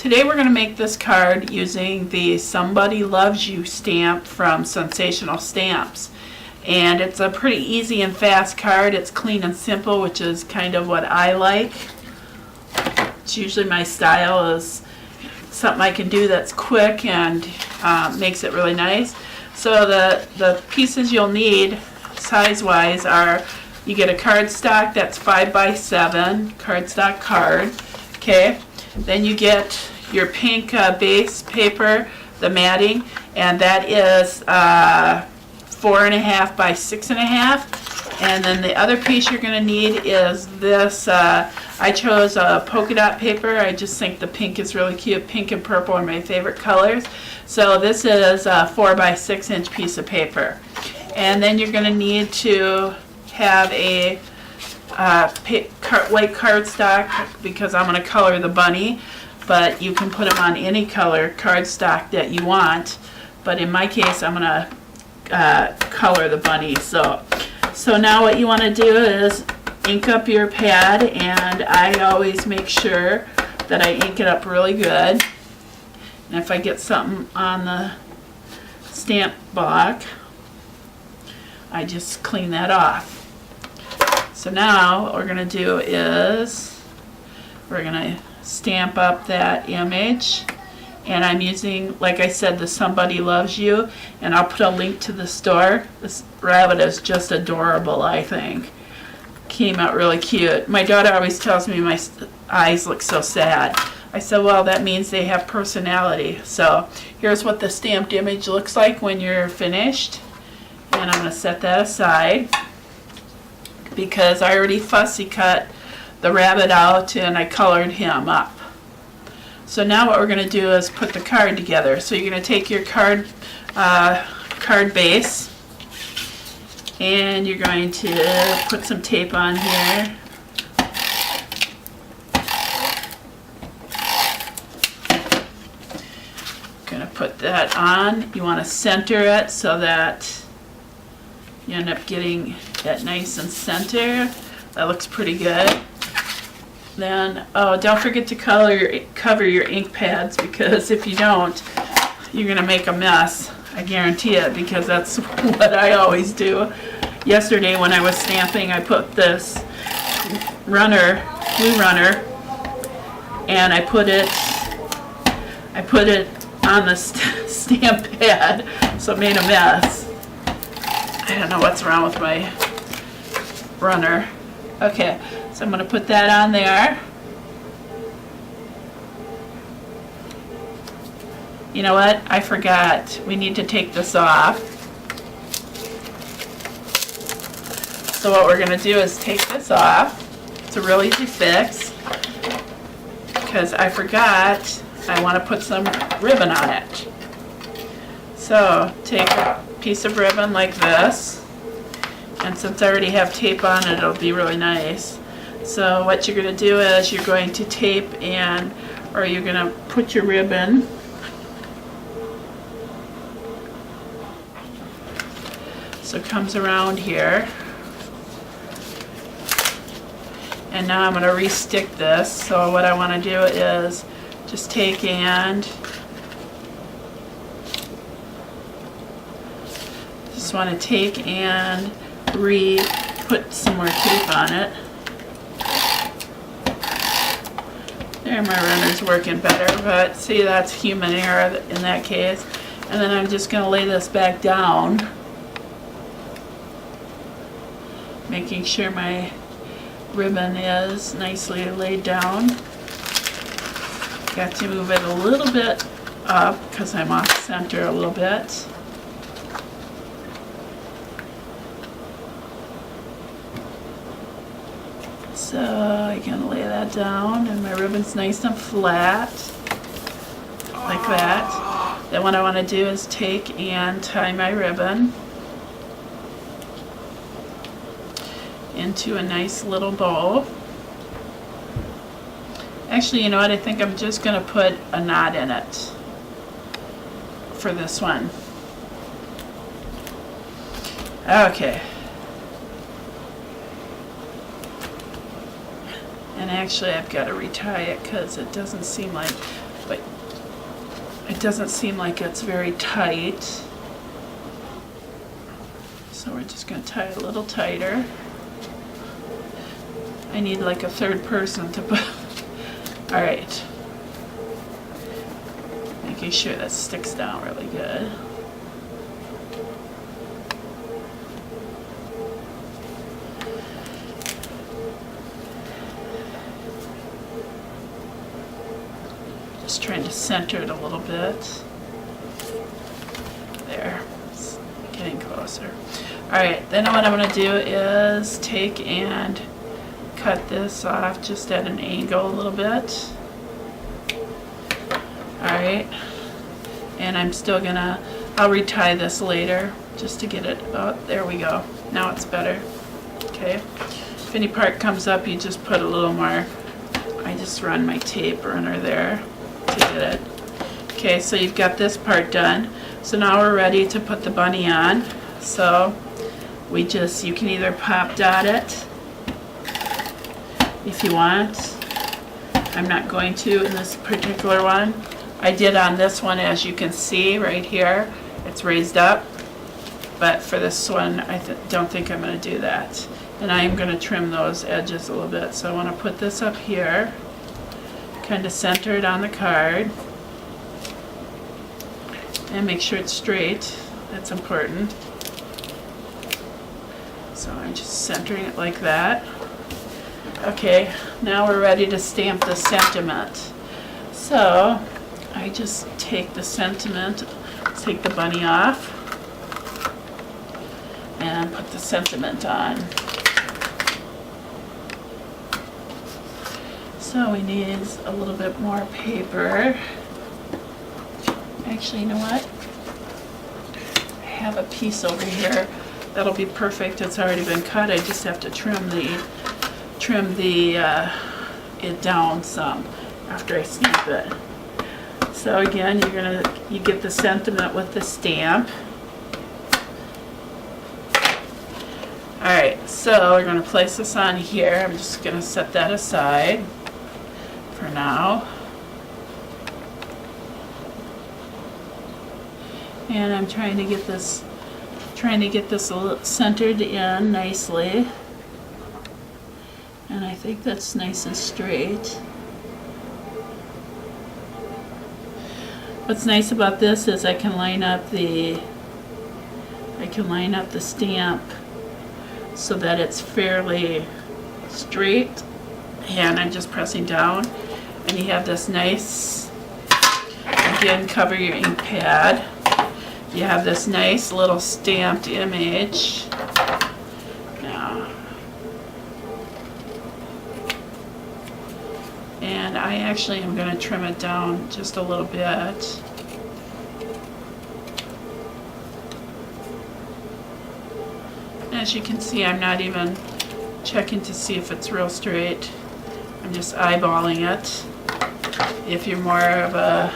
Today we're going to make this card using the Somebody Loves You stamp from Sunsational Stamps. And it's a pretty easy and fast card. It's clean and simple, which is kind of what I like. It's usually my style, is something I can do that's quick and makes it really nice. So the pieces you'll need size-wise are, you get a cardstock that's 5x7 cardstock card. Okay, then you get your pink base paper, the matting, and that is 4.5 by 6.5. And then the other piece you're going to need is this. I chose a polka dot paper. I just think the pink is really cute. Pink and purple are my favorite colors. So this is a 4 by 6 inch piece of paper. And then you're going to need to have a white cardstock, because I'm going to color the bunny, but you can put them on any color cardstock that you want. But in my case, I'm going to color the bunny. So now what you want to do is ink up your pad, and I always make sure that I ink it up really good. And if I get something on the stamp block, I just clean that off. So now what we're going to do is we're going to stamp up that image. And I'm using, like I said, the Somebody Loves You, and I'll put a link to the store. This rabbit is just adorable, I think. Came out really cute. My daughter always tells me my eyes look so sad. I said, well, that means they have personality. So here's what the stamped image looks like when you're finished. And I'm going to set that aside, because I already fussy cut the rabbit out and I colored him up. So now what we're going to do is put the card together. So you're going to take your card base, and you're going to put some tape on here. Going to put that on. You want to center it so that you end up getting that nice and center. That looks pretty good. Then, oh, don't forget to cover your ink pads, because if you don't, you're going to make a mess. I guarantee it, because that's what I always do. Yesterday when I was stamping, I put this glue runner, and I put it on the stamp pad, so it made a mess. I don't know what's wrong with my runner. Okay, so I'm going to put that on there. You know what? I forgot. We need to take this off. So what we're going to do is take this off. It's a real easy fix, because I forgot I want to put some ribbon on it. So take a piece of ribbon like this. And since I already have tape on it, it'll be really nice. So what you're going to do is you're going to tape or you're going to put your ribbon so it comes around here. And now I'm going to re-stick this. So what I want to do is just take and put some more tape on it. There, my runner's working better, but see, that's human error in that case. And then I'm just going to lay this back down, making sure my ribbon is nicely laid down. Got to move it a little bit up, because I'm off center a little bit. So I'm going to lay that down, and my ribbon's nice and flat, like that. Then what I want to do is take and tie my ribbon into a nice little bow. Actually, you know what? I think I'm just going to put a knot in it for this one. Okay. And actually I've got to retie it because it doesn't seem like, but It doesn't seem like it's very tight. So we're just going to tie it a little tighter. I need like a third person to put. All right. Making sure that sticks down really good. Just trying to center it a little bit. There, it's getting closer. All right, then what I'm gonna do is take and cut this off just at an angle a little bit. All right, and I'm still gonna, I'll retie this later just to get it, oh, there we go. Now it's better, okay. If any part comes up, you just put a little more, I just run my tape runner there to get it. Okay, so you've got this part done. So now we're ready to put the bunny on. So we just, you can either pop dot it if you want. I'm not going to in this particular one. I did on this one, as you can see right here, it's raised up. But for this one, I don't think I'm going to do that. And I am going to trim those edges a little bit. So I want to put this up here, kind of center it on the card, and make sure it's straight. That's important. So I'm just centering it like that. Okay, now we're ready to stamp the sentiment. So I just take the sentiment, take the bunny off, and put the sentiment on. So we need a little bit more paper. Actually, you know what? I have a piece over here that'll be perfect. It's already been cut. I just have to trim it down some after I stamp it. So again, you get the sentiment with the stamp. All right, so we're gonna place this on here. I'm just gonna set that aside for now. And I'm trying to get this a little centered in nicely. And I think that's nice and straight. What's nice about this is I can line up the stamp so that it's fairly straight, and I'm just pressing down, and you have this nice, again, cover your ink pad. You have this nice little stamped image. Now, and I actually am going to trim it down just a little bit. As you can see, I'm not even checking to see if it's real straight. I'm just eyeballing it. If you're more of a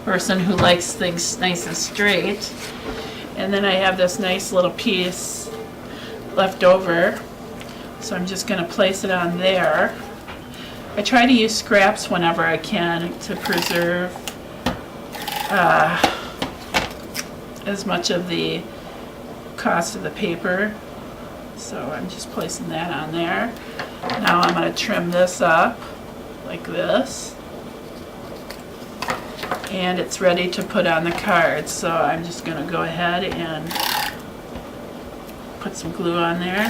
person who likes things nice and straight. And then I have this nice little piece left over, so I'm just going to place it on there. I try to use scraps whenever I can to preserve as much of the cost of the paper. So I'm just placing that on there. Now I'm going to trim this up like this. And it's ready to put on the card. So I'm just going to go ahead and put some glue on there.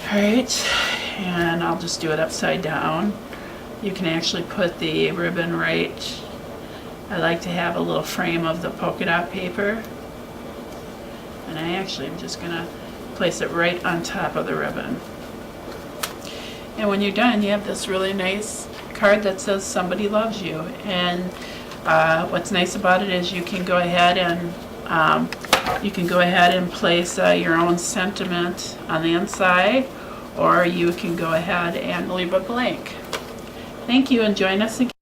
Alright, and I'll just do it upside down. You can actually put the ribbon right. I like to have a little frame of the polka dot paper. And I actually am just going to place it right on top of the ribbon. And when you're done, you have this really nice card that says "Somebody Loves You." And what's nice about it is you can go ahead and place your own sentiment on the inside, or you can go ahead and leave it blank. Thank you, and join us again.